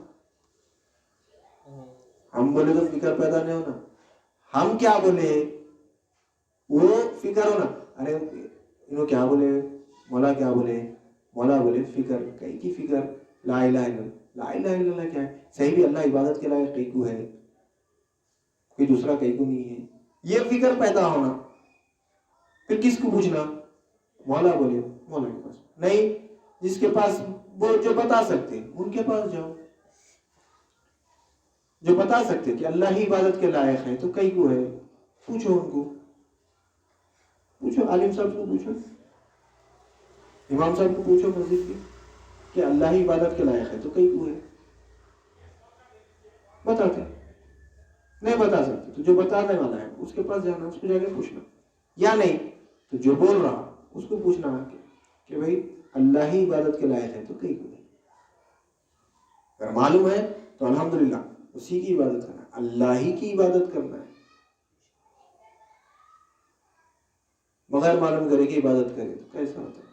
ہم بولے تو فکر پیدا نہیں ہونا. ہم کیا بولے وہ فکر ہونا. ارے انہوں کیا بولے مولا کیا بولے مولا بولے فکر کئی کی فکر. لا الہ الا اللہ لا الہ الا اللہ کیا ہے؟ صحیح بھی اللہ عبادت کے لائق کئی کو ہے کوئی دوسرا کئی کو نہیں ہے. یہ فکر پیدا ہونا. پھر کس کو پوچھنا؟ مولا بولے مولا کے پاس نہیں. جس کے پاس وہ جو بتا سکتے ان کے پاس جاؤ. جو بتا سکتے کہ اللہ ہی عبادت کے لائق ہے تو کئی کو ہے پوچھو. ان کو پوچھو. عالم صاحب کو پوچھو. امام صاحب کو پوچھو مسجد کے کہ اللہ ہی عبادت کے لائق ہے تو کئی کو ہے. بتاتے نہیں بتا سکتے تو جو بتانے والا ہے اس کے پاس جانا اس کو جا کے پوچھنا. یا نہیں تو جو بول رہا اس کو پوچھنا کہ بھائی اللہ ہی عبادت کے لائق ہے تو کئی کو ہے. اگر معلوم ہے تو الحمدللہ اسی کی عبادت کرنا ہے. اللہ ہی کی عبادت کرنا ہے. بغیر معلوم کرے کہ عبادت کرے تو کیسا ہوتا ہے؟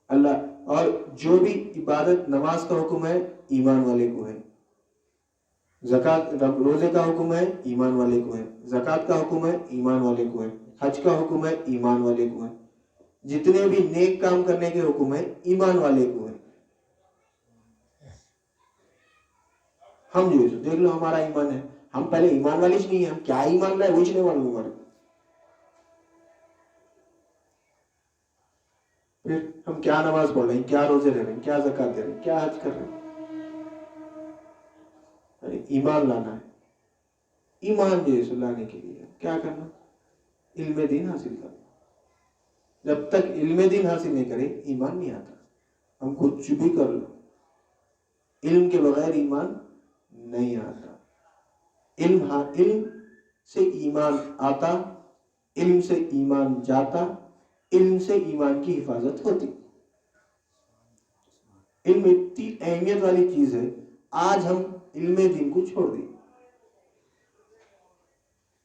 اللہ اور جو بھی عبادت نماز کا حکم ہے ایمان والے کو ہے. زکات روزے کا حکم ہے ایمان والے کو ہے. زکات کا حکم ہے ایمان والے کو ہے. حج کا حکم ہے ایمان والے کو ہے. جتنے بھی نیک کام کرنے کے حکم ہے ایمان والے کو ہے. ہم جو دیکھ لو ہمارا ایمان ہے. ہم پہلے ایمان والے نہیں ہیں. ہم کیا ایمان رہے وہ نہیں معلوم ہمارے. پھر ہم کیا نماز پڑھ رہے ہیں کیا روزے رہ رہے ہیں کیا زکات دے رہے ہیں کیا حج کر رہے ہیں. ایمان لانا ہے. ایمان جو ہے لانے کے لیے کیا کرنا؟ علم دین حاصل کرنا. جب تک علم دین حاصل نہیں کرے ایمان نہیں آتا. ہم کچھ بھی کر لو علم کے بغیر ایمان نہیں آتا. علم سے ایمان آتا. علم سے ایمان جاتا. علم سے ایمان کی حفاظت ہوتی. علم اتنی اہمیت والی چیز ہے. آج ہم علم دین کو چھوڑ دیں.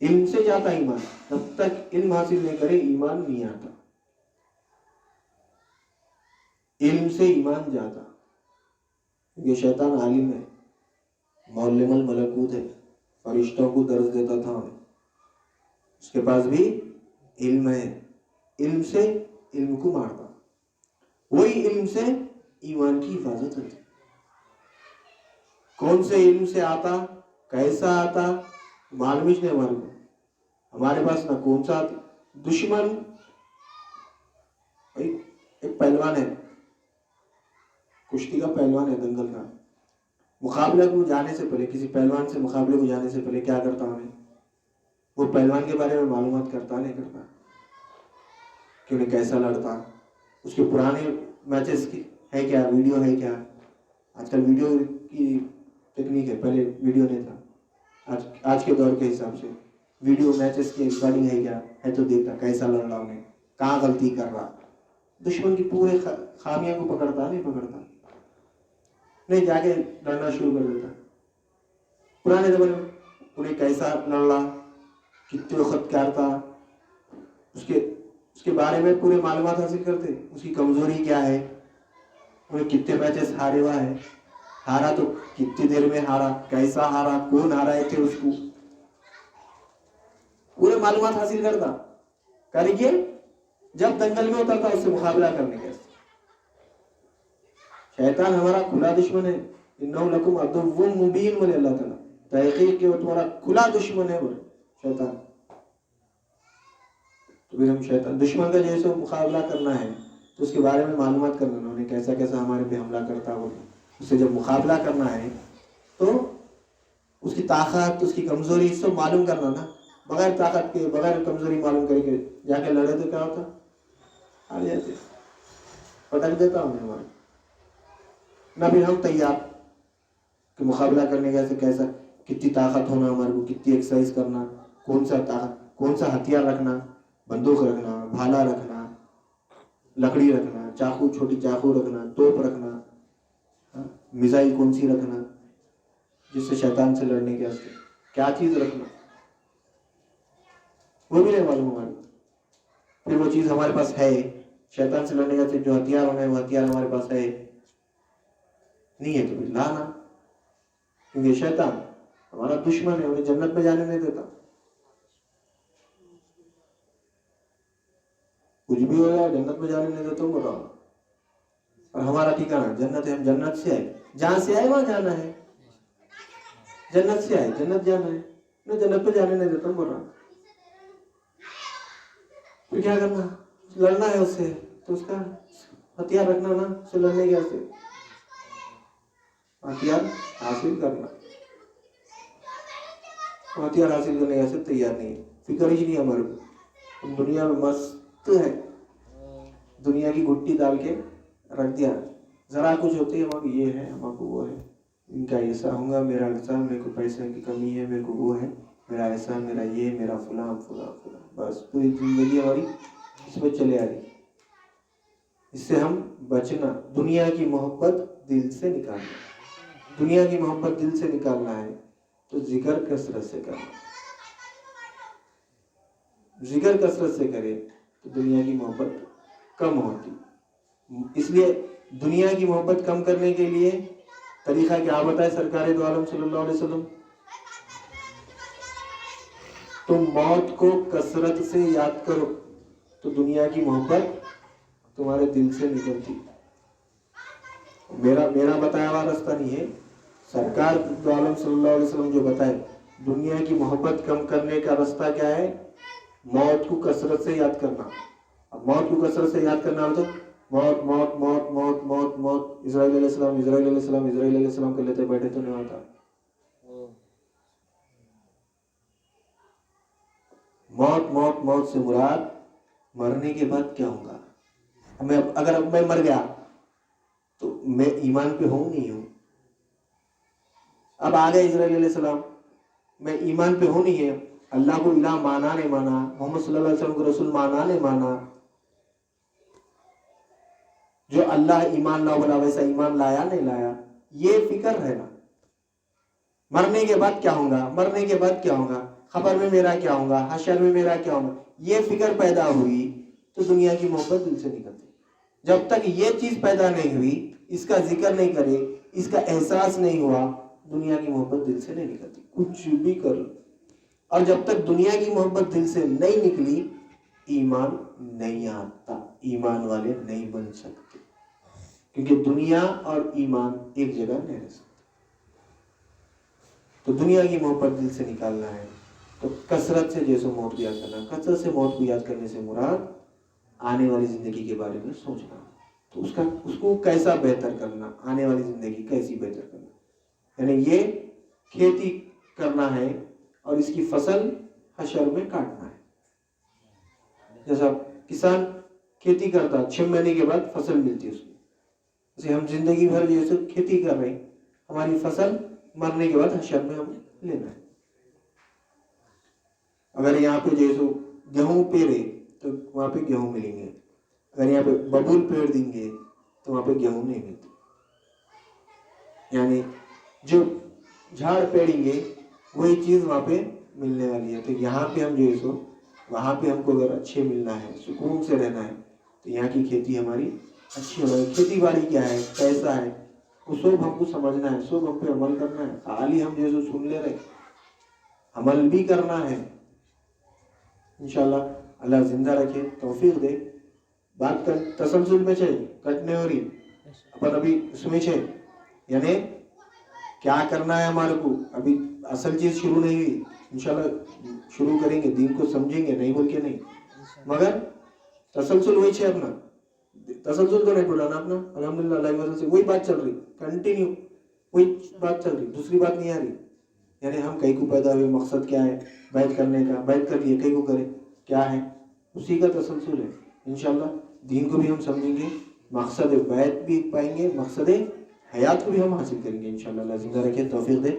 علم سے جاتا ایمان، جب تک علم حاصل نہیں کرے ایمان نہیں آتا، علم سے ایمان جاتا. یہ شیطان عالم ہے، معلم الملکوت ہے، فرشتوں کو درس دیتا تھا، اس کے پاس بھی علم ہے، علم سے علم کو مارتا، وہی علم سے ایمان کی حفاظت ہوتی. کون سے علم سے آتا، کیسا آتا، معلوم ہی نہیں ہمارے کو. ہمارے پاس نہ کون سا آتا. دشمن ایک پہلوان ہے، کشتی کا پہلوان ہے، دنگل کا. مقابلہ کو جانے سے پہلے، کسی پہلوان سے مقابلے کو جانے سے پہلے کیا کرتا ہوں، وہ پہلوان کے بارے میں معلومات کرتا نہیں کرتا کہ انہیں کیسا لڑتا، اس کے پرانے میچز کی ہے کیا، ویڈیو ہے کیا. آج کل ویڈیو کی ٹیکنیک ہے، پہلے ویڈیو نہیں تھا. آج کے دور کے حساب سے ویڈیو میچز کی ریکارڈنگ ہے کیا ہے، تو دیکھتا کیسا لڑ رہا انہیں، کہاں غلطی کر رہا. دشمن کی پورے خامیاں کو پکڑتا نہیں پکڑتا، نہیں جا کے لڑنا شروع کر دیتا. پرانے زمانے میں انہیں کیسا لڑ رہا، کتنے وقت کیا تھا، اس کے بارے میں پورے معلومات حاصل کرتے. اس کی کمزوری کیا ہے، انہیں کتنے میچز ہارے ہوا ہے، ہارا تو کتنی دیر میں ہارا، کیسا ہارا، کون ہارائے تھے اس کو، پورے معلومات حاصل کرتا کر کے جب دنگل میں اترتا اس سے مقابلہ کرنے کے. شیطان ہمارا کھلا دشمن ہے. انہو لکم عدو مبین بولے اللہ تعالیٰ، تحقیق کہ وہ تمہارا کھلا دشمن ہے بولے شیطان. تو پھر ہم شیطان دشمن کا جیسے مقابلہ کرنا ہے تو اس کے بارے میں معلومات کرنا، انہوں نے کیسا کیسا ہمارے پہ حملہ کرتا ہو، اس سے جب مقابلہ کرنا ہے تو اس کی طاقت، اس کی کمزوری اس سے معلوم کرنا نا. بغیر طاقت کے، بغیر کمزوری معلوم کر کے جا کے لڑے تو کیا ہوتا، ہار جاتے، پٹک دیتا ہوں ہمارے. نہ پھر ہم تیار کہ مقابلہ کرنے کا کیسا، کتنی طاقت ہونا ہمارے کو، کتنی ایکسرسائز کرنا، کون سا طاقت، کون سا ہتھیار رکھنا، بندوق رکھنا، بھالا رکھنا، لکڑی رکھنا، چاقو، چھوٹی چاقو رکھنا، توپ رکھنا، میزائل کون سی رکھنا جس سے شیطان سے لڑنے کے واسطے، کیا چیز رکھنا، وہ بھی نہیں معلوم ہمارے. پھر وہ چیز ہمارے پاس ہے، شیطان سے لڑنے کا جو ہتھیار ہونا ہے وہ ہتھیار ہمارے پاس ہے نہیں ہے تو پھر لانا. کیونکہ شیطان ہمارا دشمن ہے، انہیں جنت میں جانے نہیں دیتا. کچھ بھی ہو جائے جنت میں جانے نہیں دیتا بتا. اور ہمارا ٹھکانا جنت ہے، ہم جنت سے آئے، جہاں سے آئے وہاں جانا ہے. جنت سے آئے جنت جانا ہے، میں جنت میں جانے نہیں دیتا بول رہا. تو کیا کرنا، لڑنا ہے اس سے تو اس کا ہتھیار رکھنا نا، اس سے لڑنے کے واسطے ہتھیار حاصل کرنا. ہتھیار حاصل کرنے کا سے تیار نہیں ہے، فکر ہی نہیں ہمارے کو. دنیا میں مست ہے، دنیا کی گٹی ڈال کے رکھ دیا. ذرا کچھ ہوتی ہے ہمارے یہ ہے، ہمارے کو وہ ہے، ان کا ایسا ہوں گا، میرا ایسا، میرے کو پیسے کی کمی ہے، میرے کو وہ ہے، میرا ایسا، میرا یہ، میرا فلاں فلاں فلاں. بس پوری زندگی ہماری اس میں چلے آ رہی. اس سے ہم بچنا. دنیا کی محبت دل سے نکالنا، دنیا کی محبت دل سے نکالنا ہے تو ذکر کثرت سے کرنا. ذکر کثرت سے کرے تو دنیا کی محبت کم ہوتی. اس لیے دنیا کی محبت کم کرنے کے لیے طریقہ کیا بتائے سرکار دو عالم صلی اللہ علیہ وسلم، تم موت کو کثرت سے یاد کرو تو دنیا کی محبت تمہارے دل سے نکلتی. میرا بتایا ہوا راستہ نہیں ہے، سرکار دو عالم صلی اللہ علیہ وسلم جو بتائے دنیا کی محبت کم کرنے کا راستہ کیا ہے، موت کو کثرت سے یاد کرنا. اب موت کو کثرت سے یاد کرنا ہو تو موت موت موت موت موت موت، اسرائیل علیہ السلام اسرائیل علیہ السلام اسرائیل علیہ السلام کر لیتے بیٹھے تو نہیں ہوتا. موت موت موت سے مراد مرنے کے بعد کیا ہوگا. اگر میں مر گیا تو میں ایمان پہ ہوں نہیں ہوں. اب آ گئے اسرائیل علیہ السلام، میں ایمان پہ ہوں نہیں ہے، اللہ کو الہ مانا نہیں مانا، محمد صلی اللہ علیہ وسلم کو رسول مانا نہیں مانا. جو اللہ ایمان لاؤ بولا ویسا ایمان لایا نہیں لایا، یہ فکر ہے نا. مرنے کے بعد کیا ہوگا، مرنے کے بعد کیا ہوگا. خبر میں میرا کیا ہوگا، حشر میں میرا کیا ہوگا، یہ فکر پیدا ہوئی تو دنیا کی محبت دل سے نکلتی۔ جب تک یہ چیز پیدا نہیں ہوئی، اس کا ذکر نہیں کرے، اس کا احساس نہیں ہوا، دنیا کی محبت دل سے نہیں نکلتی، کچھ بھی کر لو۔ اور جب تک دنیا کی محبت دل سے نہیں نکلی، ایمان نہیں آتا، ایمان والے نہیں بن سکتے، کیونکہ دنیا اور ایمان ایک جگہ نہیں رہ سکتے۔ تو دنیا کی محبت دل سے نکالنا ہے تو کثرت سے جیسے موت کو یاد کرنا، کثرت سے موت کو یاد کرنے سے مراد آنے والی زندگی کے بارے میں سوچنا، تو اس کو کیسا بہتر کرنا، آنے والی زندگی کیسی بہتر کرنا، یعنی یہ کھیتی کرنا ہے اور اس کی فصل حشر میں کاٹنا ہے۔ جیسا کسان کھیتی کرتا 6 مہینے کے بعد فصل ملتی ہے اس میں، جیسے ہم زندگی بھر جیسے کھیتی کر رہے ہیں، ہماری فصل مرنے کے بعد حشر میں ہم لینا ہے۔ اگر یہاں پہ جیسے گیہوں پیرے تو وہاں پہ گیہوں ملیں گے، اگر یہاں پہ ببول پیڑ دیں گے تو وہاں پہ گیہوں نہیں ملتے، یعنی جو جھاڑ پیڑیں گے وہی چیز وہاں پہ ملنے والی ہے۔ تو یہاں پہ ہم جو ہے سو وہاں پہ ہم کو اگر اچھے ملنا ہے، سکون سے رہنا ہے، تو یہاں کی کھیتی ہماری اچھی ہو رہی ہے۔ کھیتی باڑی کیا ہے، کیسا ہے، وہ سب ہم کو سمجھنا ہے، سب ہم پہ عمل کرنا ہے۔ خالی ہم جو ہے سو سن لے رہے، عمل بھی کرنا ہے۔ انشاءاللہ اللہ زندہ رکھے، توفیق دے۔ بات کر تسلسل میں چھے کٹنے ہو رہی اپن ابھی اس میں چھے، یعنی کیا کرنا ہے ہمارے کو، ابھی اصل چیز شروع نہیں ہوئی، انشاءاللہ شروع کریں گے، دین کو سمجھیں گے، نہیں بول کے نہیں، مگر تسلسل وہی چھے اپنا، تسلسل تو نہیں ٹوٹا نا اپنا، الحمدللہ اللہ کی وجہ سے وہی بات چل رہی، کنٹینیو وہی بات چل رہی، دوسری بات نہیں آ رہی۔ یعنی ہم کئی کو پیدا ہوئے، مقصد کیا ہے بیعت کرنے کا، بیعت کر لیے کئی کو کرے کیا ہے، اسی کا تسلسل ہے۔ انشاءاللہ دین کو بھی ہم سمجھیں گے، مقصد بیعت بھی پائیں گے، مقصد حیات کو بھی ہم حاصل کریں گے انشاءاللہ۔ اللہ زندہ رکھے، توفیق دے۔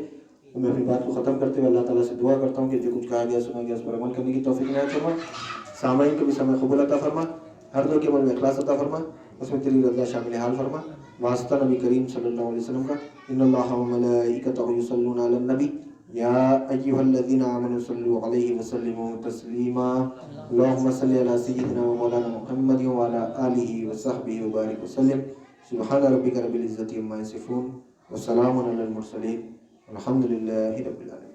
تو میں اپنی بات کو ختم کرتے ہوئے اللہ تعالیٰ سے دعا کرتا ہوں کہ جو کچھ کہا گیا سنا گیا اس پر عمل کرنے کی توفیق عنایت فرما، سامعین کو بھی سمع قبول عطا فرما، ہر دو کے من میں اخلاص عطا فرما، اس میں تیری رضا شامل حال فرما۔ واسطہ نبی کریم صلی اللہ علیہ وسلم کا، ان اللہ و ملائکتہ یصلون علی النبی یا ایھا الذین آمنوا صلوا علیہ وسلموا تسلیما، اللہم صل علی سیدنا و مولانا محمد وعلی آلہ وصحبہ وبارک وسلم۔ سبحان ربک رب العزۃ عما یصفون وسلام علی المرسلین والحمد للہ رب العالمین۔